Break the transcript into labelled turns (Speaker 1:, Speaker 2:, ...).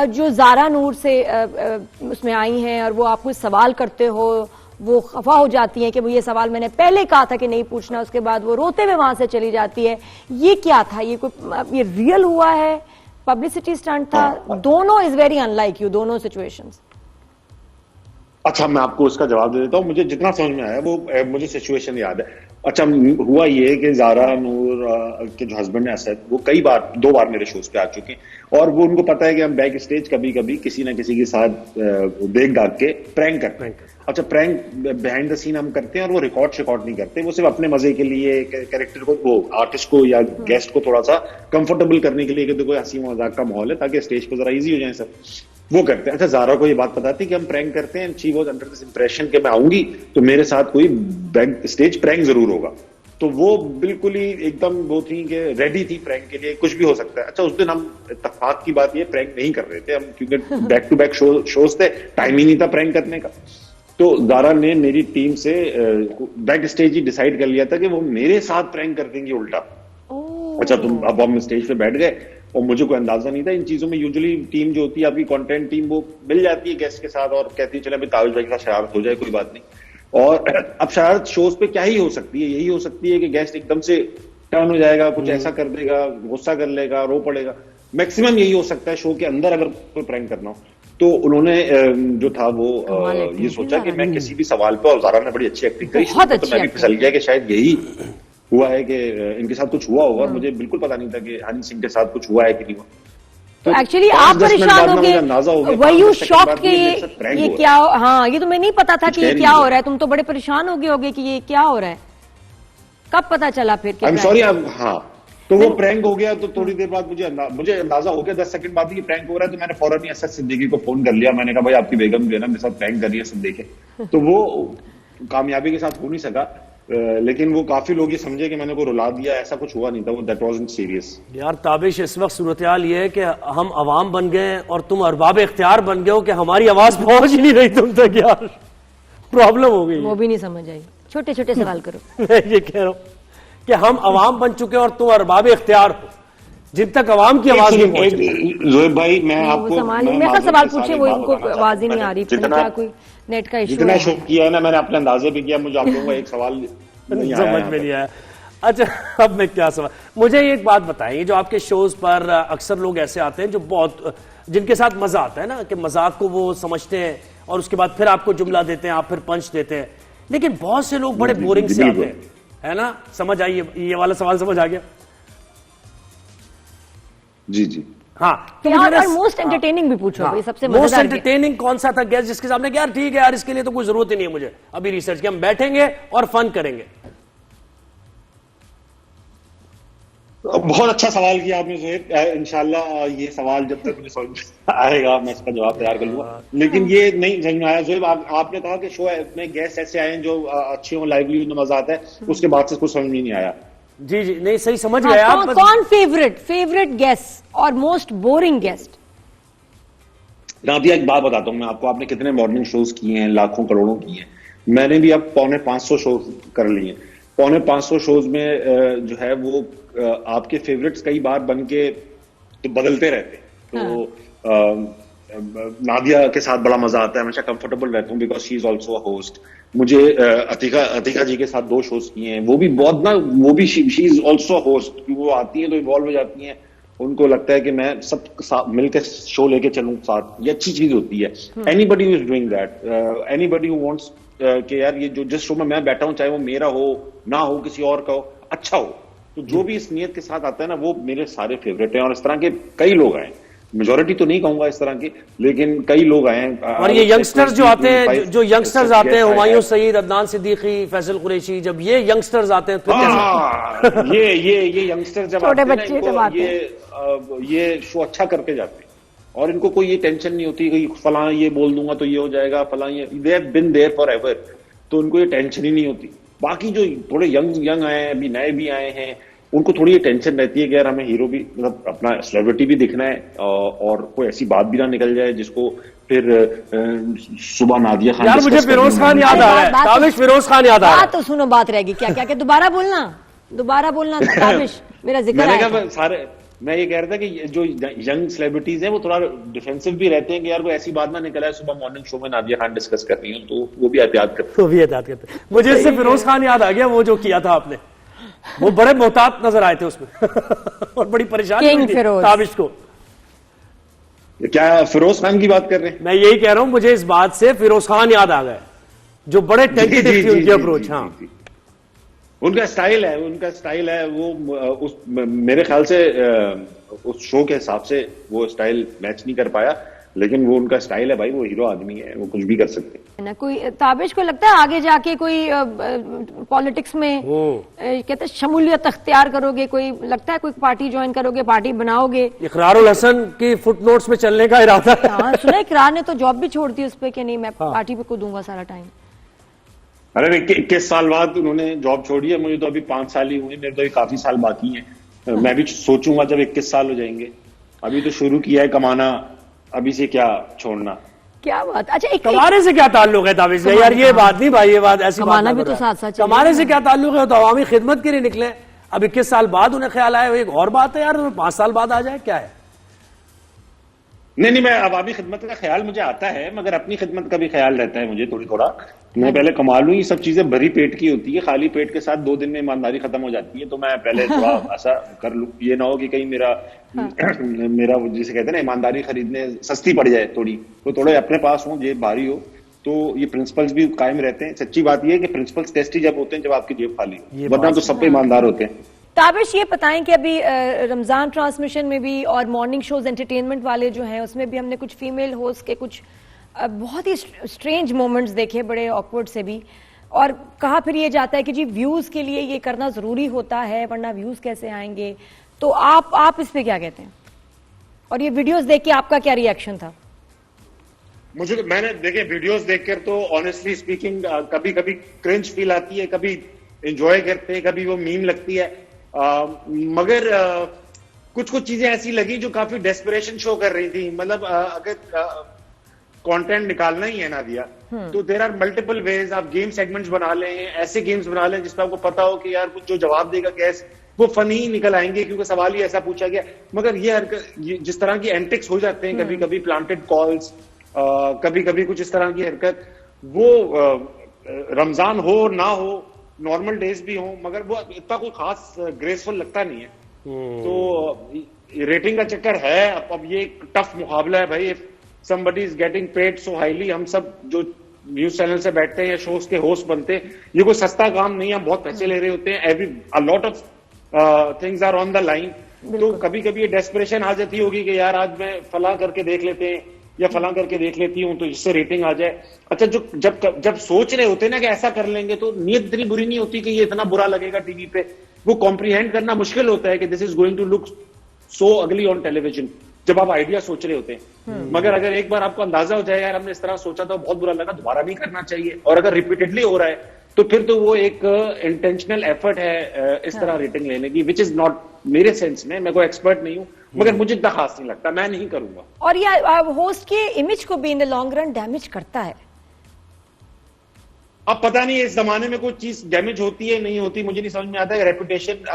Speaker 1: जो ज़ारा नूर से उसमें आई हैं और वो आप कुछ सवाल करते हो, वो खफा हो जाती हैं कि वो ये सवाल मैंने पहले कहा था कि नहीं पूछना, उसके बाद वो रोते हुए वहां से चली जाती है, ये क्या था? ये रियल हुआ है, पब्लिसिटी स्टंट था? दोनों इज वेरी अनलाइक यू, दोनों सिचुएशंस।
Speaker 2: अच्छा, मैं आपको उसका जवाब दे देता हूँ। मुझे जितना समझ में आया वो मुझे सिचुएशन याद है। अच्छा, हुआ ये कि ज़ारा नूर के जो हस्बैंड है असद, वो कई बार 2 बार मेरे शोज पे आ चुके हैं और वो उनको पता है कि हम बैक स्टेज कभी कभी किसी ना किसी के साथ देख दाग के प्रैंक करते हैं। अच्छा, प्रैंक बिहाइंड द सीन हम करते हैं और वो रिकॉर्ड नहीं करते, वो सिर्फ अपने मजे के लिए कैरेक्टर को, वो आर्टिस्ट को या गेस्ट को थोड़ा सा कंफर्टेबल करने के लिए कि देखो हंसी मजाक का माहौल है ताकि स्टेज पे जरा इजी हो जाए सब, वो करते हैं। अच्छा, ज़ारा को ये बात पता थी कि हम प्रैंक करते हैं, she was under this impression कि मैं आऊंगी तो मेरे साथ कोई बैक स्टेज प्रैंक जरूर होगा, तो वो बिल्कुल ही एकदम वो थी कि रेडी थी प्रैंक के लिए, कुछ भी हो सकता है। अच्छा, उस दिन हम इत्तेफाक की बात ये प्रैंक नहीं कर रहे थे हम, क्योंकि बैक टू बैक शोज थे, टाइम ही नहीं था प्रैंक करने का। तो ज़ारा ने मेरी टीम से बैक स्टेज ही डिसाइड कर लिया था कि वो मेरे साथ प्रैंक कर देंगे उल्टा। अच्छा, तुम अब हम स्टेज पे बैठ गए और मुझे कोई अंदाजा नहीं था इन चीजों में। यूजुअली टीम जो होती है आपकी कंटेंट टीम, वो मिल जाती है गेस्ट के साथ और कहती है चले भाई ताबिश भाई के साथ शरारत हो जाए, कोई बात नहीं। और अब शरारत शोज पे क्या ही हो सकती है, यही हो सकती है कि गेस्ट एकदम से टर्न हो जाएगा, कुछ ऐसा कर देगा, गुस्सा कर लेगा, रो पड़ेगा, मैक्सिमम यही हो सकता है शो के अंदर अगर कोई प्रैंक करना हो। तो उन्होंने जो था वो ये सोचा कि मैं किसी भी सवाल पे, और ज़ारा ने बड़ी अच्छी एक्टिंग करी, तो मैं भी फिसल गया कि शायद यही हुआ है कि इनके साथ कुछ हुआ होगा। मुझे बिल्कुल पता नहीं था कि हनी सिंह के साथ कुछ हुआ है कि नहीं हुआ।
Speaker 1: तो एक्चुअली आप परेशान हो गए, वर यू शॉक्ड कि ये क्या? हाँ, ये तो मैं नहीं पता था कि ये क्या हो रहा है, तुम तो बड़े परेशान हो गए होगे कि ये क्या हो रहा है। कब पता चला फिर?
Speaker 2: I am sorry. हाँ, तो वो प्रैंक हो गया, तो थोड़ी देर बाद मुझे अंदाजा हो गया, 10 सेकंड बाद ही प्रैंक हो रहा है, तो मैंने फौरन ही असद सिद्दीकी को फोन कर लिया। मैंने कहा भाई आपकी बेगम जो है ना मेरे साथ प्रैंक कर रही है, सब देखे। तो वो कामयाबी के साथ हो नहीं सका, लेकिन वो काफी लोग ये समझे कि मैंने को रुला दिया, ऐसा कुछ हुआ नहीं था, वो दैट वाज़न्ट सीरियस।
Speaker 3: यार ताबिश, इस वक्त सूरत-ए-हाल ये है कि हम अवाम बन गए और तुम अरबाब इख्तियार बन गए हो कि हमारी आवाज पहुंच ही नहीं रही तुम तक। यार प्रॉब्लम हो गई,
Speaker 1: वो भी नहीं समझ आई। छोटे छोटे सवाल करो।
Speaker 3: मैं ये कह रहा हूं कि हम अवाम बन चुके हैं और तुम अरबाब इख्तियार हो, जिन तक अवाम की आवाज नहीं पहुंच रही।
Speaker 2: ज़ोएब भाई, मैं आपको
Speaker 1: सवाल पूछे, वो इनको आवाज ही नहीं आ रही, क्या कोई नेट का इशू है?
Speaker 2: जितना शो किया है ना मैंने, अपने अंदाजे भी किया, मुझे आप लोगों का एक सवाल
Speaker 3: समझ में नहीं आया। अच्छा, अब मैं क्या सवाल, मुझे एक बात बताएं, जो आपके शोज पर अक्सर लोग ऐसे आते हैं जो बहुत, जिनके साथ मजा आता है ना, कि मजाक को वो समझते हैं और उसके बाद फिर आपको जुमला देते हैं, आप फिर पंच देते हैं, लेकिन बहुत से लोग बड़े बोरिंग से आते हैं, है ना? समझ आई ये वाला सवाल? समझ आ गया?
Speaker 2: जी जी,
Speaker 3: हाँ।
Speaker 1: तो यार मोस्ट एंटरटेनिंग भी पूछो। हाँ, सबसे
Speaker 3: मोस्ट एंटरटेनिंग कौन सा था गेस्ट जिसके सामने यार ठीक है यार, इसके लिए तो कोई जरूरत ही नहीं है मुझे अभी रिसर्च की, हम बैठेंगे और फन करेंगे?
Speaker 2: बहुत अच्छा सवाल किया आपने ज़ोएब। इंशाल्लाह ये सवाल जब तक मुझे समझ आएगा मैं इसका जवाब तैयार कर लूंगा, लेकिन ये नहीं समझ में आया ज़ोएब। आपने कहा कि शो में गेस्ट ऐसे आए जो अच्छे हों, लाइवली, उनमें मजा आता है, उसके बाद से कुछ समझ में नहीं आया।
Speaker 3: जी जी, नहीं सही समझ गए आप।
Speaker 1: कौन फेवरेट गेस्ट और मोस्ट बोरिंग गेस्ट?
Speaker 2: राबिया, एक बात बताता हूँ मैं आपको, आपने कितने मॉर्निंग शोज किए हैं, लाखों करोड़ों किए हैं, मैंने भी अब 450 शो कर लिए हैं। 450 शोज में जो है वो आपके फेवरेट्स कई बार बन के तो बदलते रहते हैं। तो नादिया के साथ बड़ा मजा आता है, हमेशा कंफर्टेबल रहता हूँ because she is also a host. मुझे अतिका जी के साथ 2 शोज किए हैं, वो भी बहुत ना, वो भी शी इज ऑल्सो होस्ट, वो आती है तो इन्वॉल्व हो जाती हैं, उनको लगता है कि मैं सब मिलकर शो लेके चलूं साथ, ये अच्छी चीज होती है। Anybody who is doing that, anybody who wants कि यार ये जो जिस शो में मैं बैठा हूं, चाहे वो मेरा हो ना हो, किसी और का हो, अच्छा हो, तो जो भी इस नियत के साथ आता है ना, वो मेरे सारे फेवरेट हैं। और इस तरह के कई लोग आए, मेजोरिटी तो नहीं कहूंगा इस तरह की, लेकिन कई लोग आए हैं।
Speaker 3: और ये यंगस्टर्स जो आते हैं, जो यंगस्टर्स आते हैं, हुमायूं सईद, अदनान सिद्दीकी, फैसल कुरैशी, जब ये यंगस्टर्स आते हैं तो
Speaker 2: ये यंगस्टर्स जब
Speaker 1: छोटे बच्चे जब आते
Speaker 2: हैं, ये शो अच्छा करके जाते हैं और इनको कोई ये टेंशन नहीं होती कि फलां ये बोल दूंगा तो ये हो जाएगा, फलां ये, they have been there forever, तो उनको ये टेंशन ही नहीं होती। बाकी जो थोड़े यंग आए हैं, अभी नए भी आए हैं, उनको थोड़ी ये टेंशन रहती है कि यार हमें हीरो भी, मतलब अपना सेलिब्रिटी भी दिखना है और कोई ऐसी बात भी ना निकल जाए जिसको फिर सुबह नादिया खान।
Speaker 3: यार मुझे फिरोज खान याद आ रहा है, ताबिश फिरोज खान याद आ रहा है।
Speaker 1: तो सुनो, बात रहेगी क्या क्या क्या, दोबारा बोलना ताबिश, मेरा जिक्र है।
Speaker 2: सारे मैं ये कह रहा था कि जो यंग सेलिब्रिटीज हैं वो थोड़ा डिफेंसिव भी रहते हैं कि यार कोई ऐसी बात ना निकला है सुबह मॉर्निंग शो में नादिया खान डिस्कस कर रही है, तो वो भी एहतियात करते
Speaker 3: वो भी एहतियात करते हैं। मुझे इससे फिरोज खान याद आ गया, वो जो किया था आपने, वो बड़े मोहतात नजर आए थे उसमें और बड़ी परेशानी हुई थी ताबिश को।
Speaker 2: क्या फिरोज खान की बात कर रहे हैं?
Speaker 3: मैं यही कह रहा हूं, मुझे इस बात से फिरोज खान याद आ गए, जो बड़े टेंटेटिव थी उनकी अप्रोच। हाँ,
Speaker 2: उनका स्टाइल है वो मेरे ख्याल से उस शो के हिसाब से वो स्टाइल मैच नहीं कर पाया, लेकिन वो उनका स्टाइल है भाई, वो हीरो आदमी है, वो कुछ भी कर सकते हैं
Speaker 1: ना। कोई ताबिश को लगता है आगे जाके कोई पॉलिटिक्स में कहते हैं शमूलियत अख्तियार करोगे, कोई लगता है कोई पार्टी ज्वाइन करोगे, पार्टी बनाओगे?
Speaker 3: इकरारुल हसन की फुटनोट्स में चलने का इरादा है।
Speaker 1: हाँ, सुना इकरार ने तो जॉब भी छोड़ दी उस पर कि नहीं मैं पार्टी पे को दूंगा सारा टाइम।
Speaker 2: अरे 21 साल बाद उन्होंने जॉब छोड़ी है, मुझे तो अभी 5 साल ही हुए, मेरे तो अभी काफी साल बाकी हैं। मैं भी सोचूंगा जब 21 साल हो जाएंगे, अभी तो शुरू किया है कमाना, अभी से क्या छोड़ना।
Speaker 1: क्या बात। अच्छा,
Speaker 3: कमाने से क्या ताल्लुक है ताबिश भाई? यार ये बात नहीं भाई, ये बात ऐसी
Speaker 1: कमाना भी तो साथ साथ
Speaker 3: कमाने से क्या ताल्लुक है? तो अवामी खिदमत के लिए निकले, अब 21 साल बाद उन्हें ख्याल आया, एक और बात है यार, 5 साल बाद आ जाए, क्या है?
Speaker 2: नहीं, मैं अवामी खिदमत का ख्याल मुझे आता है, मगर अपनी खिदमत का भी ख्याल रहता है मुझे थोड़ा। मैं पहले कमा लूं, ये सब चीजें भरी पेट की होती है, खाली पेट के साथ 2 दिन में ईमानदारी खत्म हो जाती है, तो मैं पहले थोड़ा ऐसा कर लूं, ये ना हो कि कहीं मेरा जिसे कहते हैं ना ईमानदारी खरीदने सस्ती पड़ जाए थोड़ी, तो थोड़े अपने पास हो, जेब भारी हो, तो ये प्रिंसिपल्स भी कायम रहते हैं। सच्ची बात ये है कि प्रिंसिपल्स टेस्ट ही जब होते हैं जब आपकी जेब खाली हो, वरना तो सब पे ईमानदार होते हैं।
Speaker 1: ताबिश ये बताएं कि अभी रमजान ट्रांसमिशन में भी और मॉर्निंग शोज एंटरटेनमेंट वाले जो हैं उसमें भी हमने कुछ फीमेल होस्ट के कुछ बहुत ही स्ट्रेंज मोमेंट्स देखे, बड़े ऑकवर्ड से भी, और कहा फिर ये जाता है कि जी व्यूज के लिए ये करना जरूरी होता है वरना व्यूज कैसे आएंगे। तो आप इस पे क्या कहते हैं, और ये वीडियोस देख के आपका क्या रिएक्शन था?
Speaker 2: मैंने देखे वीडियोस देखकर तो ऑनेस्टली स्पीकिंग कभी कभी क्रिंज फील आती है, कभी एंजॉय करते हैं, कभी वो मीम लगती है, मगर कुछ चीजें ऐसी लगी जो काफी डेस्परेशन शो कर रही थी। मतलब अगर कंटेंट निकालना ही है ना दिया, तो देयर आर मल्टीपल वेज। आप गेम सेगमेंट्स बना लें, ऐसे गेम्स बना लें जिसमें आपको पता हो कि यार कुछ जो जवाब देगा गैस वो फनी ही निकल आएंगे क्योंकि सवाल ही ऐसा पूछा गया। मगर ये जिस तरह की एंटिक्स हो जाते हैं, कभी कभी प्लांटेड कॉल्स, कभी कभी कुछ इस तरह की हरकत, वो रमजान हो ना हो, नॉर्मल डेज भी हो, मगर वो इतना कोई खास ग्रेसफुल लगता नहीं है। तो रेटिंग का चक्कर है। अब ये एक टफ मुकाबला है भाई। somebody is getting paid so highly, हम सब जो न्यूज चैनल से बैठते हैं या शोज के होस्ट बनते हैं, ये कोई सस्ता काम नहीं है, हम बहुत पैसे ले रहे होते हैं, a lot of things are on the line। तो कभी कभी ये डेस्परेशन आ जाती होगी कि यार आज मैं फला करके देख लेते हैं या फला करके देख लेती हूँ तो इससे रेटिंग आ जाए। अच्छा, जो जब सोच रहे होते हैं ना कि ऐसा कर लेंगे, तो नीयत इतनी बुरी नहीं होती कि ये इतना बुरा लगेगा टीवी पे। वो कॉम्प्रीहेंड करना मुश्किल होता है कि this is going to look so ugly on television, जब आप आइडिया सोच रहे होते हैं। मगर अगर एक बार आपको अंदाजा हो जाए यार हमने इस तरह सोचा था, बहुत बुरा लगा, दोबारा नहीं करना चाहिए, और अगर रिपीटेडली हो रहा है तो फिर तो वो एक इंटेंशनल एफर्ट है इस तरह रेटिंग लेने की, विच इज नॉट मेरे सेंस में। मैं कोई एक्सपर्ट नहीं हूं, मगर मुझे इतना खास नहीं लगता, मैं नहीं करूंगा।
Speaker 1: और ये होस्ट के इमेज को भी in the long run damage करता है।
Speaker 2: अब पता नहीं इस जमाने में कोई चीज डैमेज होती है नहीं होती, मुझे नहीं समझ में आता है। रेपुटेशन